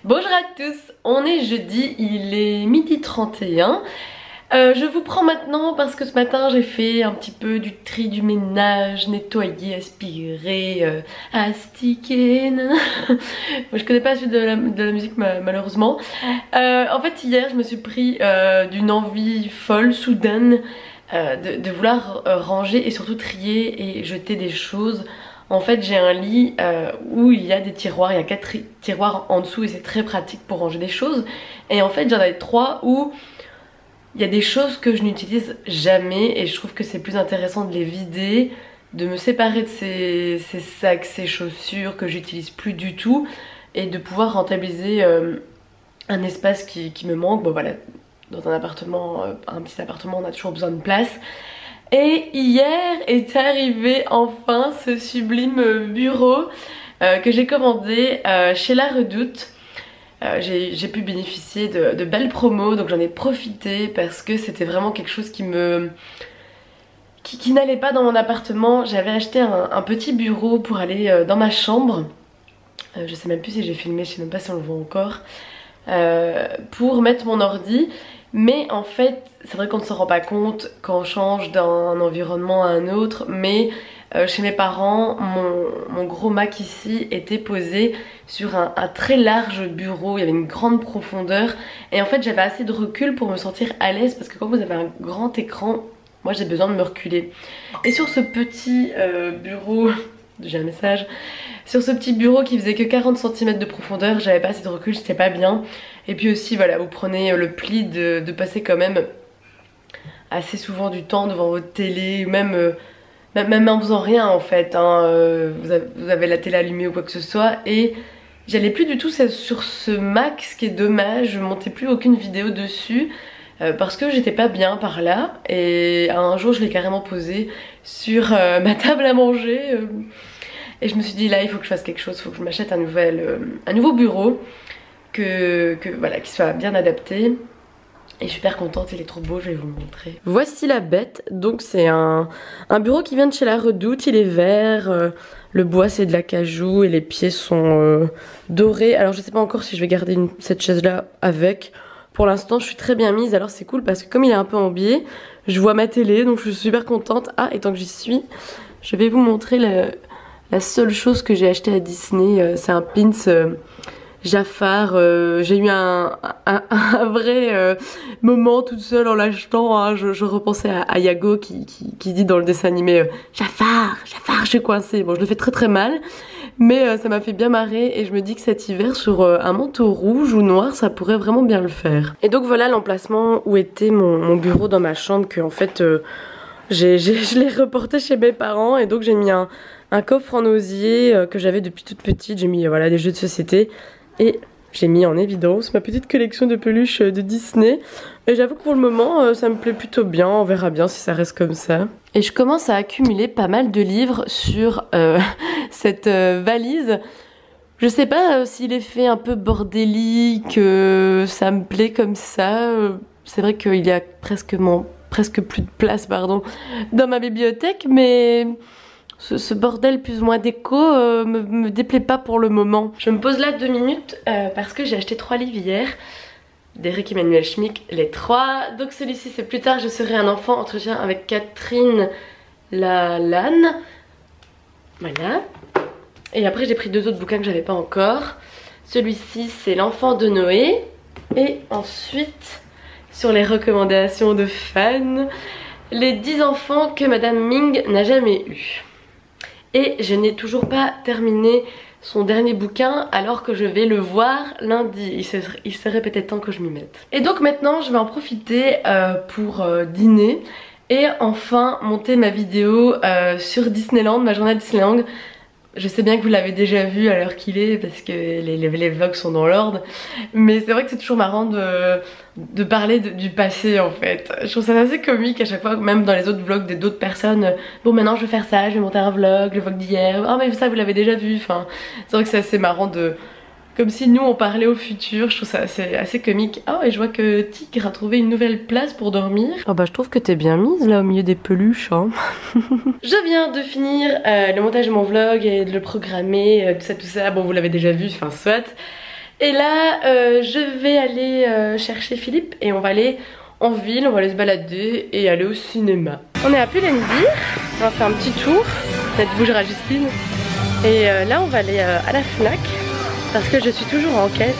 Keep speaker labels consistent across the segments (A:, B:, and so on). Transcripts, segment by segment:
A: Bonjour à tous, on est jeudi, il est 12h31. Je vous prends maintenant parce que ce matin j'ai fait un petit peu du tri du ménage, nettoyer, aspirer, astiquer. Moi je connais pas la suite de la musique malheureusement. En fait hier je me suis pris d'une envie folle, soudaine, de vouloir ranger et surtout trier et jeter des choses. En fait j'ai un lit où il y a des tiroirs, il y a 4 tiroirs en dessous et c'est très pratique pour ranger des choses. Et en fait j'en avais 3 où il y a des choses que je n'utilise jamais et je trouve que c'est plus intéressant de les vider, de me séparer de ces sacs, ces chaussures que j'utilise plus du tout et de pouvoir rentabiliser un espace qui me manque. Bon voilà, dans un appartement, un petit appartement on a toujours besoin de place. Et hier est arrivé enfin ce sublime bureau que j'ai commandé chez La Redoute. J'ai pu bénéficier de belles promos, donc j'en ai profité parce que c'était vraiment quelque chose qui n'allait pas dans mon appartement. J'avais acheté un petit bureau pour aller dans ma chambre. Je sais même plus si j'ai filmé, je sais même pas si on le voit encore. Pour mettre mon ordi. Mais en fait, c'est vrai qu'on ne se rend pas compte quand on change d'un environnement à un autre, mais chez mes parents, mon gros Mac ici était posé sur un très large bureau, il y avait une grande profondeur et en fait j'avais assez de recul pour me sentir à l'aise parce que quand vous avez un grand écran, moi j'ai besoin de me reculer. Et sur ce petit bureau, j'ai un message, sur ce petit bureau qui faisait que 40 cm de profondeur, j'avais pas assez de recul, j'étais pas bien. Et puis aussi voilà, vous prenez le pli de passer quand même assez souvent du temps devant votre télé, même en faisant rien en fait, hein, vous avez la télé allumée ou quoi que ce soit. Et j'allais plus du tout sur ce Mac, ce qui est dommage, je montais plus aucune vidéo dessus parce que j'étais pas bien par là. Et un jour je l'ai carrément posé sur ma table à manger et je me suis dit là il faut que je fasse quelque chose, il faut que je m'achète un nouveau bureau voilà, qui soit bien adapté. Et je suis super contente, il est trop beau, je vais vous le montrer. Voici la bête, donc c'est un bureau qui vient de chez La Redoute, il est vert, le bois c'est de l'acajou et les pieds sont dorés. Alors je sais pas encore si je vais garder cette chaise là avec. Pour l'instant je suis très bien mise, alors c'est cool parce que comme il est un peu en biais, je vois ma télé donc je suis super contente. Ah, et tant que j'y suis, je vais vous montrer la seule chose que j'ai acheté à Disney, c'est un pins Jafar. J'ai eu un vrai moment toute seule en l'achetant, hein. Je repensais à Yago qui dit dans le dessin animé Jafar, Jafar, je suis coincée. Bon, je le fais très très mal, mais ça m'a fait bien marrer et je me dis que cet hiver sur un manteau rouge ou noir ça pourrait vraiment bien le faire. Et donc voilà l'emplacement où était mon bureau dans ma chambre, que en fait je l'ai reporté chez mes parents et donc j'ai mis un coffre en osier que j'avais depuis toute petite. J'ai mis voilà des jeux de société. Et j'ai mis en évidence ma petite collection de peluches de Disney. Et j'avoue que pour le moment, ça me plaît plutôt bien. On verra bien si ça reste comme ça. Et je commence à accumuler pas mal de livres sur cette valise. Je sais pas s'il est fait un peu bordélique, ça me plaît comme ça. C'est vrai qu'il y a presque plus de place dans ma bibliothèque, mais ce bordel plus ou moins déco me déplaît pas pour le moment. Je me pose là 2 minutes parce que j'ai acheté 3 livres hier d'Eric Emmanuel Schmick, les 3. Donc celui-ci c'est Plus tard je serai un enfant, entretien avec Catherine Lalanne. Voilà. Et après j'ai pris 2 autres bouquins que j'avais pas encore. Celui-ci c'est L'enfant de Noé. Et ensuite sur les recommandations de fans, les 10 enfants que Madame Ming n'a jamais eu. Et je n'ai toujours pas terminé son dernier bouquin alors que je vais le voir lundi. Il serait peut-être temps que je m'y mette. Et donc maintenant je vais en profiter pour dîner et enfin monter ma vidéo sur Disneyland, ma journée à Disneyland. Je sais bien que vous l'avez déjà vu à l'heure qu'il est parce que les vlogs sont dans l'ordre. Mais c'est vrai que c'est toujours marrant de parler du passé en fait. Je trouve ça assez comique à chaque fois, même dans les autres vlogs d'autres personnes. Bon maintenant je vais faire ça, je vais monter un vlog, le vlog d'hier. Oh mais ça vous l'avez déjà vu. Enfin, c'est vrai que c'est assez marrant comme si nous on parlait au futur. Je trouve ça assez comique. Oh et je vois que Tigre a trouvé une nouvelle place pour dormir. Oh bah je trouve que t'es bien mise là au milieu des peluches hein. Je viens de finir le montage de mon vlog et de le programmer, tout ça. Bon vous l'avez déjà vu, enfin soit. Et là je vais aller chercher Philippe et on va aller en ville, on va aller se balader et aller au cinéma. On est à Pull&Bear, on va faire un petit tour, peut-être bouger à Justine. Et là on va aller à la Fnac parce que je suis toujours en quête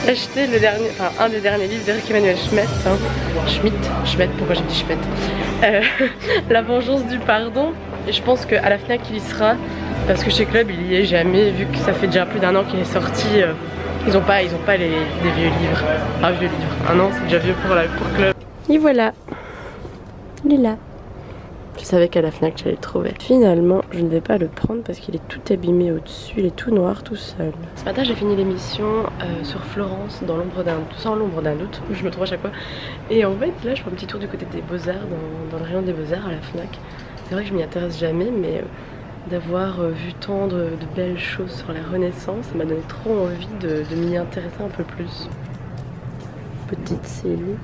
A: d'acheter le dernier, enfin un des derniers livres d'Eric Emmanuel Schmitt, Schmitt, pourquoi j'ai dit Schmitt, La vengeance du pardon. Et je pense qu'à la Fnac il y sera parce que chez Club il y est jamais, vu que ça fait déjà plus d'un an qu'il est sorti. Ils ont pas des vieux livres. Ah, vieux livres. Un an c'est déjà vieux pour Club. Et voilà, il est là. Je savais qu'à la Fnac j'allais le trouver. Finalement je ne vais pas le prendre parce qu'il est tout abîmé au-dessus, il est tout noir tout seul. Ce matin j'ai fini l'émission sur Florence dans l'ombre d'un doute, sans l'ombre d'un doute, où je me trouve à chaque fois. Et en fait là je fais un petit tour du côté des Beaux-Arts, dans le rayon des Beaux-Arts à la Fnac. C'est vrai que je m'y intéresse jamais, mais d'avoir vu tant de belles choses sur la Renaissance, ça m'a donné trop envie de m'y intéresser un peu plus. Petite Céline.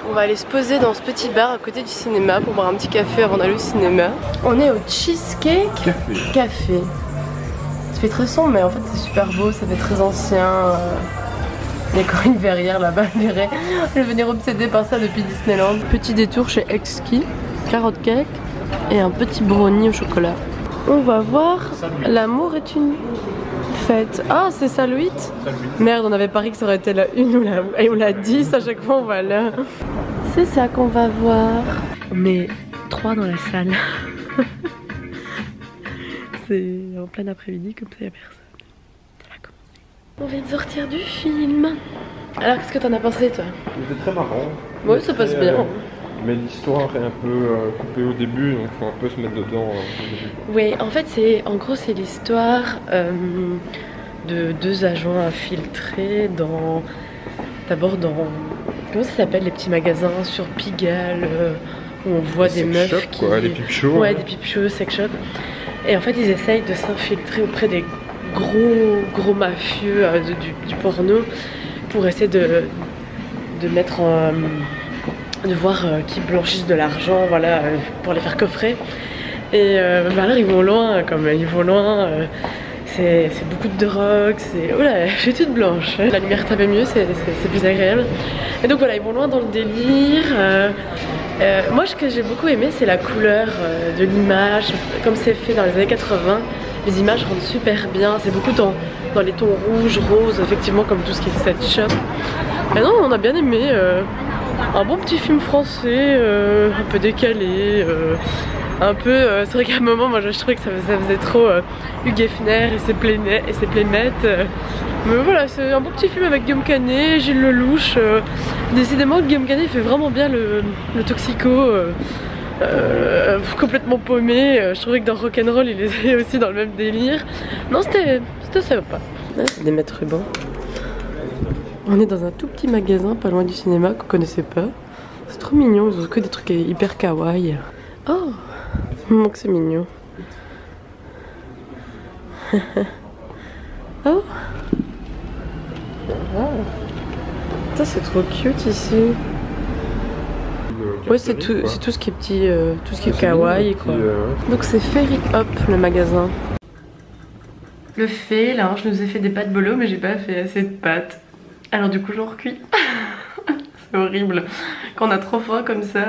A: On va aller se poser dans ce petit bar à côté du cinéma pour boire un petit café avant d'aller au cinéma. On est au Cheesecake Café. Ça fait très sombre mais en fait c'est super beau, ça fait très ancien. Il y a encore une verrière là-bas, je vais devenir obsédée par ça depuis Disneyland. Petit détour chez Exquis, carotte cake et un petit brownie au chocolat. On va voir L'amour est une fête. Ah, c'est ça le 8 ? Merde, on avait parié que ça aurait été la 1 ou la 10, à chaque fois on va là. C'est ça qu'on va voir. On est 3 dans la salle. C'est en plein après-midi, comme ça il n'y a personne. On vient de sortir du film. Alors qu'est-ce que t'en as pensé toi?
B: C'était très marrant.
A: Ouais, ça passe bien.
B: Mais l'histoire est un peu coupée au début, donc faut un peu se mettre dedans au début.
A: Oui, en fait c'est l'histoire de 2 agents infiltrés d'abord dans comment ça s'appelle, les petits magasins sur Pigalle où on voit des meufs
B: shop,
A: qui...
B: quoi, des pipe shows.
A: Ouais, des pipe shows, sex shop. Et en fait ils essayent de s'infiltrer auprès des gros mafieux du porno pour essayer de mettre en... de voir qui blanchissent de l'argent, voilà, pour les faire coffrer. Et alors ils vont loin, c'est beaucoup de drogue, c'est... Oh là, je suis toute blanche. La lumière tape mieux, c'est plus agréable. Et donc voilà, ils vont loin dans le délire. Moi, ce que j'ai beaucoup aimé, c'est la couleur de l'image. Comme c'est fait dans les années 80, les images rendent super bien. C'est beaucoup dans les tons rouges, roses, effectivement, comme tout ce qui est set shop. Et non, on a bien aimé. Un bon petit film français, un peu décalé, un peu... c'est vrai qu'à un moment, moi je trouvais que ça faisait trop Hugh Hefner et ses playmates. Mais voilà, c'est un bon petit film avec Guillaume Canet, Gilles Lelouch. Décidément, Guillaume Canet fait vraiment bien le toxico, complètement paumé. Je trouvais que dans Rock'n'Roll, il était aussi dans le même délire. Non, c'était sympa. C'est des maîtres rubans. On est dans un tout petit magasin pas loin du cinéma qu'on connaissait pas. C'est trop mignon, ils ont que des trucs hyper kawaii. Oh, que c'est mignon. Oh. Ça c'est trop cute ici. Ouais, c'est tout ce qui est petit, tout ce qui est kawaii quoi. Donc c'est Ferry Hop le magasin. Le fait, là je nous ai fait des pâtes bolo mais j'ai pas fait assez de pâtes. Alors du coup j'en recuis. C'est horrible. Quand on a trop faim comme ça.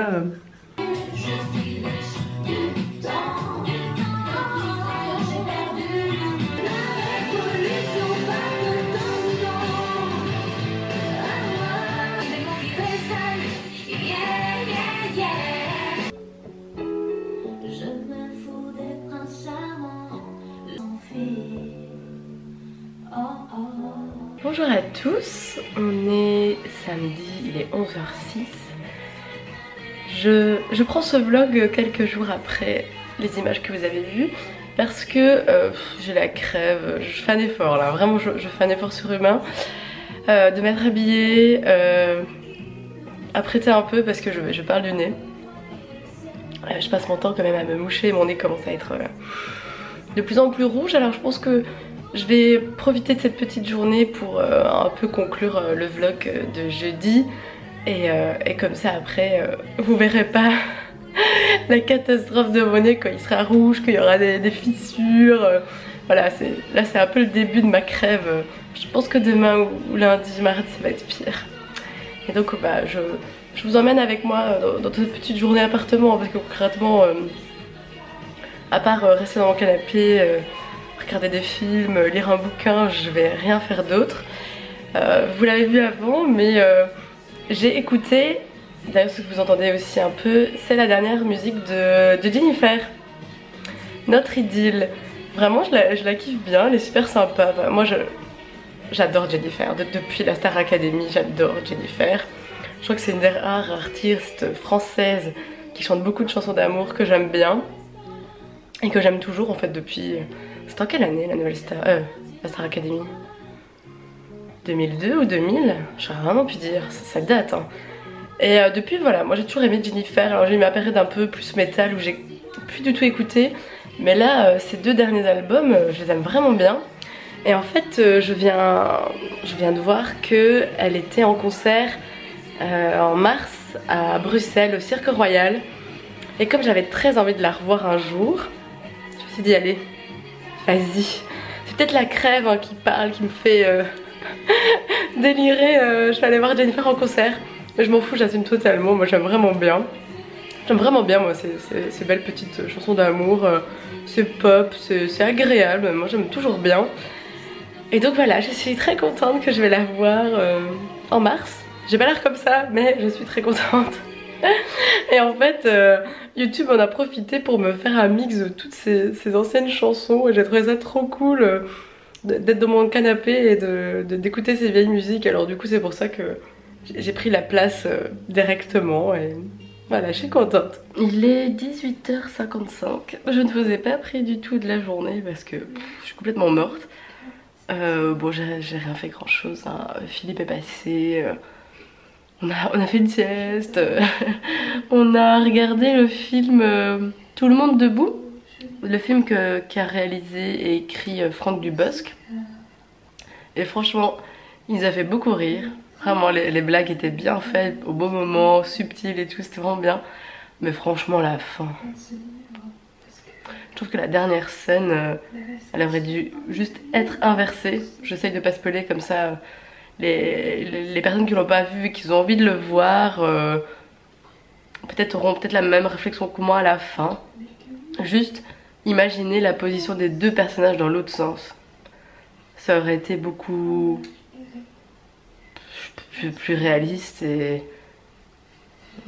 A: Bonjour à tous, on est samedi, il est 11h06. Je prends ce vlog quelques jours après les images que vous avez vues parce que j'ai la crève, je fais un effort là, vraiment je fais un effort surhumain de m'être habillée, apprêter un peu parce que je parle du nez. Je passe mon temps quand même à me moucher, mon nez commence à être de plus en plus rouge, alors je pense que je vais profiter de cette petite journée pour un peu conclure le vlog de jeudi et comme ça après vous verrez pas la catastrophe de mon nez quand il sera rouge, qu'il y aura des fissures, voilà, là c'est un peu le début de ma crève. Je pense que demain ou lundi, mardi, ça va être pire. Et donc bah, je vous emmène avec moi dans cette petite journée appartement, parce que concrètement, à part rester dans mon canapé, regarder des films, lire un bouquin, je vais rien faire d'autre. Vous l'avez vu avant, mais j'ai écouté, d'ailleurs ce que vous entendez aussi un peu, c'est la dernière musique de Jennifer, Notre Idylle. Vraiment je la kiffe bien, elle est super sympa. Enfin, moi j'adore Jennifer, depuis la Star Academy j'adore Jennifer. Je crois que c'est une des rares artistes françaises qui chante beaucoup de chansons d'amour que j'aime bien. Et que j'aime toujours en fait depuis... C'est en quelle année la nouvelle Star... la Star Academy 2002 ou 2000? J'aurais vraiment pu dire, ça date hein. Et depuis voilà, moi j'ai toujours aimé Jennifer. Alors j'ai eu ma période un peu plus métal où j'ai plus du tout écouté. Mais là, ces 2 derniers albums, je les aime vraiment bien. Et en fait, je viens de voir qu'elle était en concert en mars à Bruxelles, au Cirque Royal. Et comme j'avais très envie de la revoir un jour, je me suis dit allez, vas-y. C'est peut-être la crève hein, qui parle, qui me fait délirer. Je vais aller voir Jennifer en concert. Mais je m'en fous, j'assume totalement, moi j'aime vraiment bien. J'aime vraiment bien moi ces belles petites chansons d'amour, c'est pop, c'est agréable, moi j'aime toujours bien. Et donc voilà, je suis très contente que je vais la voir en mars. J'ai pas l'air comme ça, mais je suis très contente. Et en fait, YouTube en a profité pour me faire un mix de toutes ces anciennes chansons. Et j'ai trouvé ça trop cool d'être dans mon canapé et d'écouter ces vieilles musiques. Alors du coup c'est pour ça que j'ai pris la place directement et voilà, je suis contente. Il est 18h55. Je ne vous ai pas pris du tout de la journée parce que je suis complètement morte. Bon, j'ai rien fait grand chose hein. Philippe est passé, on a fait une sieste, on a regardé le film Tout le monde debout, le film qu'a réalisé et écrit Franck Dubosc. Et franchement, il nous a fait beaucoup rire. Vraiment, les blagues étaient bien faites, au bon moment, subtiles et tout, c'était vraiment bien. Mais franchement, la fin... Je trouve que la dernière scène, elle aurait dû juste être inversée. J'essaye de pas spoiler comme ça. Les personnes qui l'ont pas vu et qui ont envie de le voir, peut-être auront peut-être la même réflexion que moi à la fin. Juste imaginer la position des 2 personnages dans l'autre sens. Ça aurait été beaucoup plus réaliste et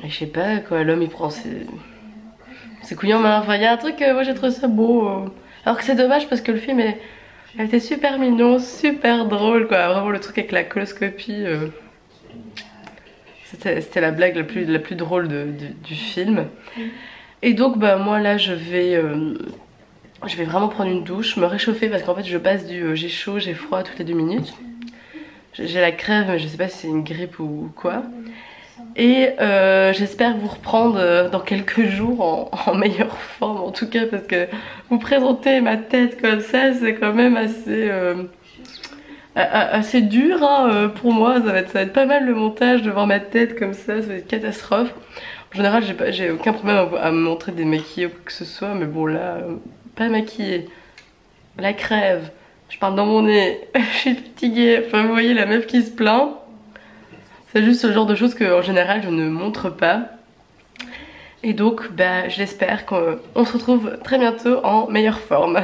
A: je sais pas quoi, l'homme il prend ses couillons, mais enfin il y a un truc, moi j'ai trouvé ça beau. Alors que c'est dommage parce que le film elle était super mignon, super drôle quoi, vraiment le truc avec la coloscopie. C'était la blague la plus drôle du film. Et donc bah moi là je vais vraiment prendre une douche, me réchauffer parce qu'en fait je passe du j'ai chaud, j'ai froid toutes les 2 minutes. J'ai la crève mais je sais pas si c'est une grippe ou quoi. Et j'espère vous reprendre dans quelques jours en meilleure forme en tout cas, parce que vous présenter ma tête comme ça c'est quand même assez dur hein, pour moi. Ça va être pas mal le montage de voir ma tête comme ça va être catastrophe. En général j'ai aucun problème à me montrer démaquillée ou quoi que ce soit, mais bon là, pas maquillée, la crève, je parle dans mon nez, je suis fatiguée, enfin vous voyez la meuf qui se plaint. C'est juste ce genre de choses qu'en général je ne montre pas. Et donc bah, j'espère qu'on se retrouve très bientôt en meilleure forme.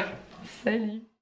A: Salut!